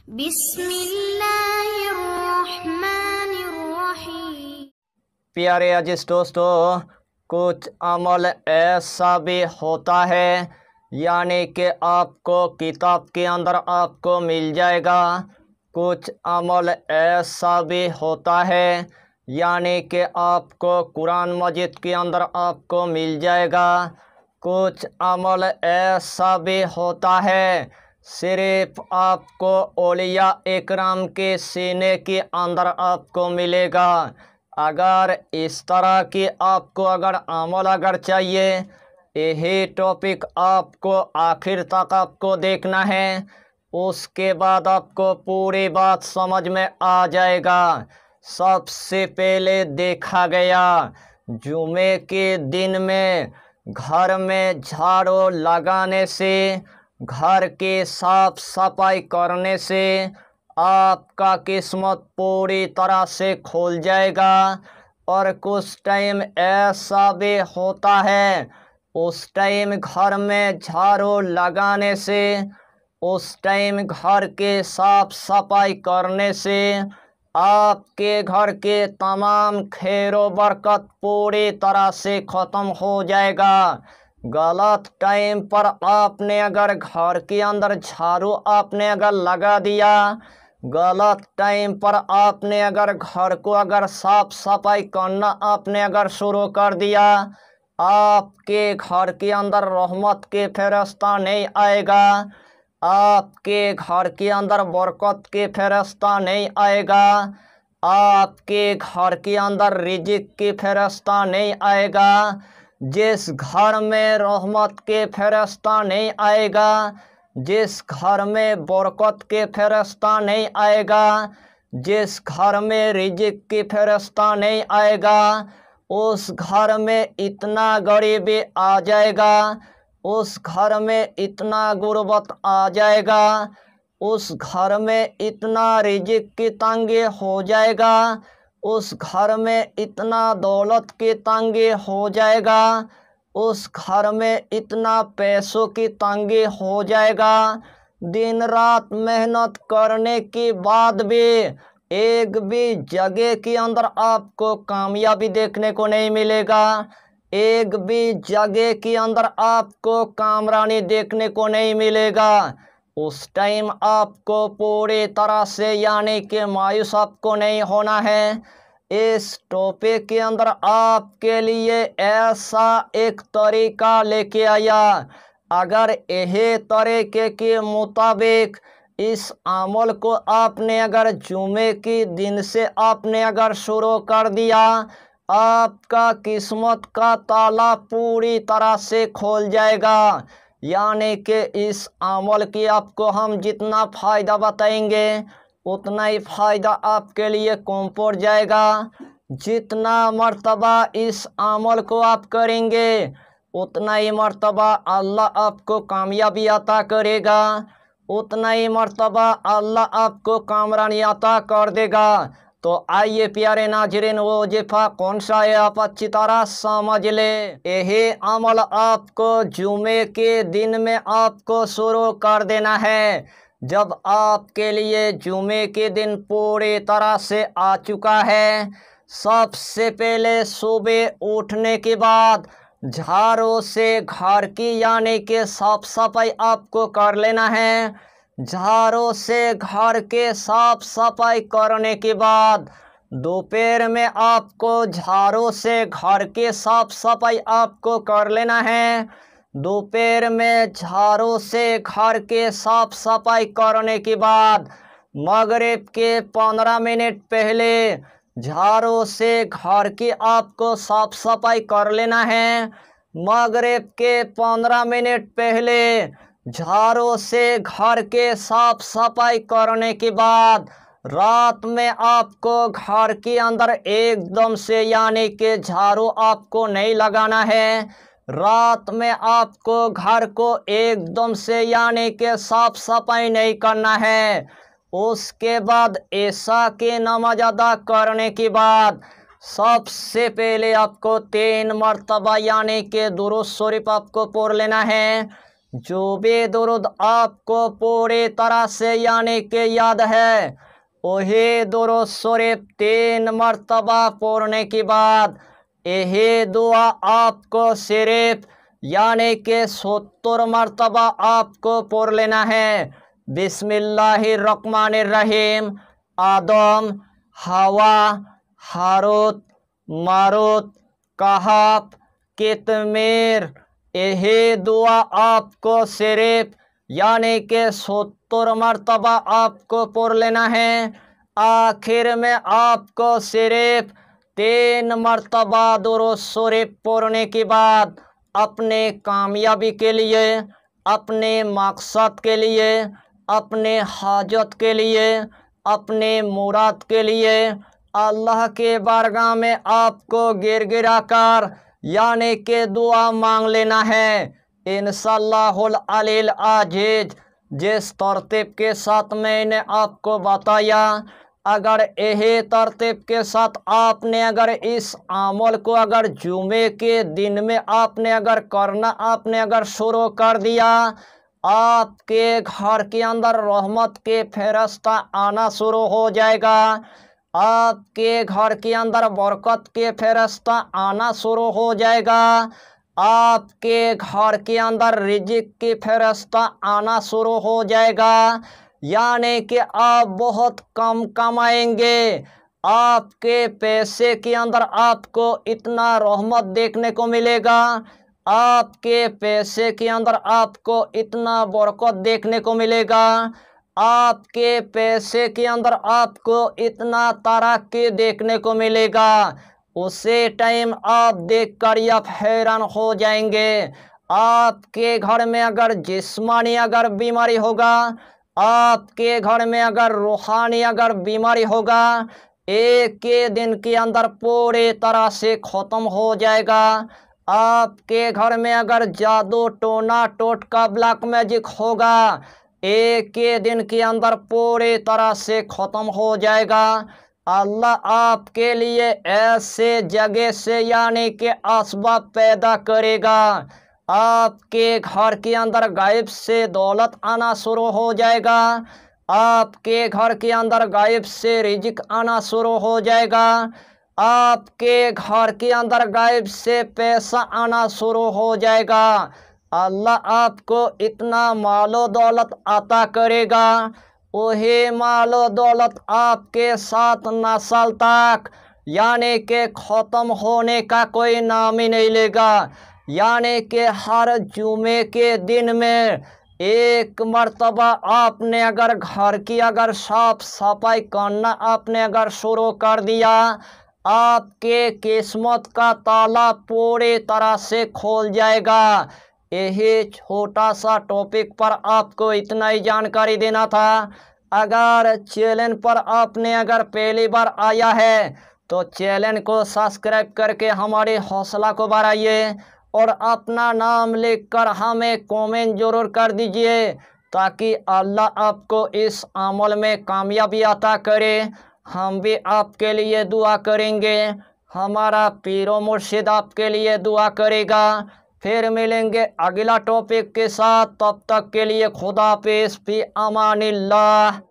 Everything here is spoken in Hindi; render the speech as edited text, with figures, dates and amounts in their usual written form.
बिस्मिल्लाहिर्रहमानिर्रहीम। प्यारे अजीज दोस्तों, कुछ अमल ऐसा भी होता है यानी कि आपको किताब के अंदर आपको मिल जाएगा। कुछ अमल ऐसा भी होता है यानी कि आपको कुरान मजीद के अंदर आपको मिल जाएगा। कुछ अमल ऐसा भी होता है सिर्फ आपको औलिया इकराम के सीने के अंदर आपको मिलेगा। अगर इस तरह की आपको अगर अमल चाहिए, यही टॉपिक आपको आखिर तक आपको देखना है। उसके बाद आपको पूरी बात समझ में आ जाएगा। सबसे पहले देखा गया जुमे के दिन में घर में झाड़ू लगाने से, घर की साफ सफाई करने से आपका किस्मत पूरी तरह से खुल जाएगा। और कुछ टाइम ऐसा भी होता है, उस टाइम घर में झाड़ू लगाने से, उस टाइम घर के साफ सफाई करने से आपके घर के तमाम खैरो बरकत पूरी तरह से ख़त्म हो जाएगा। गलत टाइम पर आपने अगर घर के अंदर झाड़ू आपने अगर लगा दिया, गलत टाइम पर आपने अगर घर को अगर साफ सफाई करना आपने अगर शुरू कर दिया, आपके घर के अंदर रहमत के फरिश्ता नहीं आएगा, आपके घर के अंदर बरकत के फरिश्ता नहीं आएगा, आपके घर के अंदर रिज़्क़ के फरिश्ता नहीं आएगा। जिस घर में रहमत के फरिश्ता नहीं आएगा, जिस घर में बरकत के फरिश्ता नहीं आएगा, जिस घर में रिज़्क़ के फरिश्ता नहीं आएगा, उस घर में इतना गरीबी आ जाएगा, उस घर में इतना गुर्बत आ जाएगा, उस घर में इतना रिज़्क़ की तंगी हो जाएगा, उस घर में इतना दौलत की तंगी हो जाएगा, उस घर में इतना पैसों की तंगी हो जाएगा। दिन रात मेहनत करने के बाद भी एक भी जगह के अंदर आपको कामयाबी देखने को नहीं मिलेगा, एक भी जगह के अंदर आपको कामरानी देखने को नहीं मिलेगा। उस टाइम आपको पूरी तरह से यानी कि मायूस आपको नहीं होना है। इस टॉपिक के अंदर आपके लिए ऐसा एक तरीका लेके आया, अगर यही तरीके के मुताबिक इस अमल को आपने अगर जुमे के दिन से आपने अगर शुरू कर दिया, आपका किस्मत का ताला पूरी तरह से खोल जाएगा। यानी कि इस अमल की आपको हम जितना फ़ायदा बताएंगे उतना ही फ़ायदा आपके लिए कम पड़ जाएगा। जितना मर्तबा इस अमल को आप करेंगे उतना ही मर्तबा अल्लाह आपको कामयाबी अता करेगा, उतना ही मर्तबा अल्लाह आपको कामरानी अता कर देगा। तो आइए प्यारे नाज़रीन, वो वजीफ़ा कौन सा है आप अच्छी तरह समझ ले। यही अमल आपको जुमे के दिन में आपको शुरू कर देना है। जब आपके लिए जुमे के दिन पूरी तरह से आ चुका है, सबसे पहले सुबह उठने के बाद झाड़ू से घर की यानी कि साफ सफाई आपको कर लेना है। झाड़ू से घर के साफ सफाई करने के बाद दोपहर में आपको झाड़ू से घर के साफ सफाई आपको कर लेना है। दोपहर में झाड़ू से घर के साफ सफाई करने के बाद मगरिब के 15 मिनट पहले झाड़ू से घर की आपको साफ सफाई कर लेना है। मगरिब के 15 मिनट पहले झाड़ू से घर के साफ सफाई करने के बाद रात में आपको घर के अंदर एकदम से यानी कि झाड़ू आपको नहीं लगाना है। रात में आपको घर को एकदम से यानी कि साफ सफाई नहीं करना है। उसके बाद ऐशा की नमाज अदा करने के बाद सबसे पहले आपको 3 मरतबा यानी कि दुरूद शरीफ आपको पढ़ लेना है। जो भी दुरूद आपको पूरी तरह से यानी कि याद है, वही दुरूद शरीफ 3 मरतबा पढ़ने के बाद यही दुआ आपको सिर्फ यानी कि 70 मरतबा आपको पढ़ लेना है। बिस्मिल्लाहिर्रहमानिर्रहीम। आदम, हवा, हारूत, मारूत, कहफ, कितमीर, यही दुआ आपको सिर्फ यानी कि 70 मरतबा आपको पढ़ लेना है। आखिर में आपको सिर्फ 3 मरतबा दुरूद शरीफ पढ़ने के बाद अपने कामयाबी के लिए, अपने मकसद के लिए, अपने हाजत के लिए, अपने मुराद के लिए अल्लाह के बारगाह में आपको गिड़गिड़ा कर यानी कि दुआ मांग लेना है। इंशाअल्लाहुल अलील अजीज जिस तरतीब के साथ मैंने आपको बताया, अगर यही तरतीब के साथ आपने अगर इस अमल को अगर जुमे के दिन में आपने अगर करना आपने अगर शुरू कर दिया, आपके घर के अंदर रहमत के फरिश्ता आना शुरू हो जाएगा। आपके घर के अंदर बरकत के फरिश्ता आना शुरू हो जाएगा। आपके घर के अंदर रिज़्क़ के फरिश्ता आना शुरू हो जाएगा। यानी कि आप बहुत कम कमाएंगे, आपके पैसे के अंदर आपको इतना रहमत देखने को मिलेगा, आपके पैसे के अंदर आपको इतना बरकत देखने को मिलेगा, आपके पैसे के अंदर आपको इतना तरक्की देखने को मिलेगा। उसी टाइम आप देखकर आप हैरान हो जाएंगे। आपके घर में अगर जिस्मानी अगर बीमारी होगा, आपके घर में अगर रूहानी अगर बीमारी होगा, एक के दिन के अंदर पूरी तरह से ख़त्म हो जाएगा। आपके घर में अगर जादू टोना टोटका ब्लैक मैजिक होगा, एक के दिन के अंदर पूरी तरह से ख़त्म हो जाएगा। अल्लाह आपके लिए ऐसे जगह से यानी कि असबाब पैदा करेगा, आपके घर के अंदर गायब से दौलत आना शुरू हो जाएगा, आपके घर के अंदर गायब से रिज़्क़ आना शुरू हो जाएगा, आपके घर के अंदर गायब से पैसा आना शुरू हो जाएगा। अल्लाह आपको इतना मालो दौलत अता करेगा, वही मालो दौलत आपके 7 नस्ल तक यानी कि ख़त्म होने का कोई नाम ही नहीं लेगा। यानी कि हर जुमे के दिन में एक मर्तबा आपने अगर घर की अगर साफ सफाई करना आपने अगर शुरू कर दिया, आपके किस्मत का ताला पूरी तरह से खोल जाएगा। यही छोटा सा टॉपिक पर आपको इतना ही जानकारी देना था। अगर चैनल पर आपने अगर पहली बार आया है तो चैनल को सब्सक्राइब करके हमारे हौसला को बढ़ाइए और अपना नाम लिखकर हमें कमेंट जरूर कर दीजिए, ताकि अल्लाह आपको इस अमल में कामयाबी अता करे। हम भी आपके लिए दुआ करेंगे, हमारा पीरो मुर्शिद आपके लिए दुआ करेगा। फिर मिलेंगे अगला टॉपिक के साथ, तब तक के लिए खुदा हाफिज़, फी अमानिल्लाह।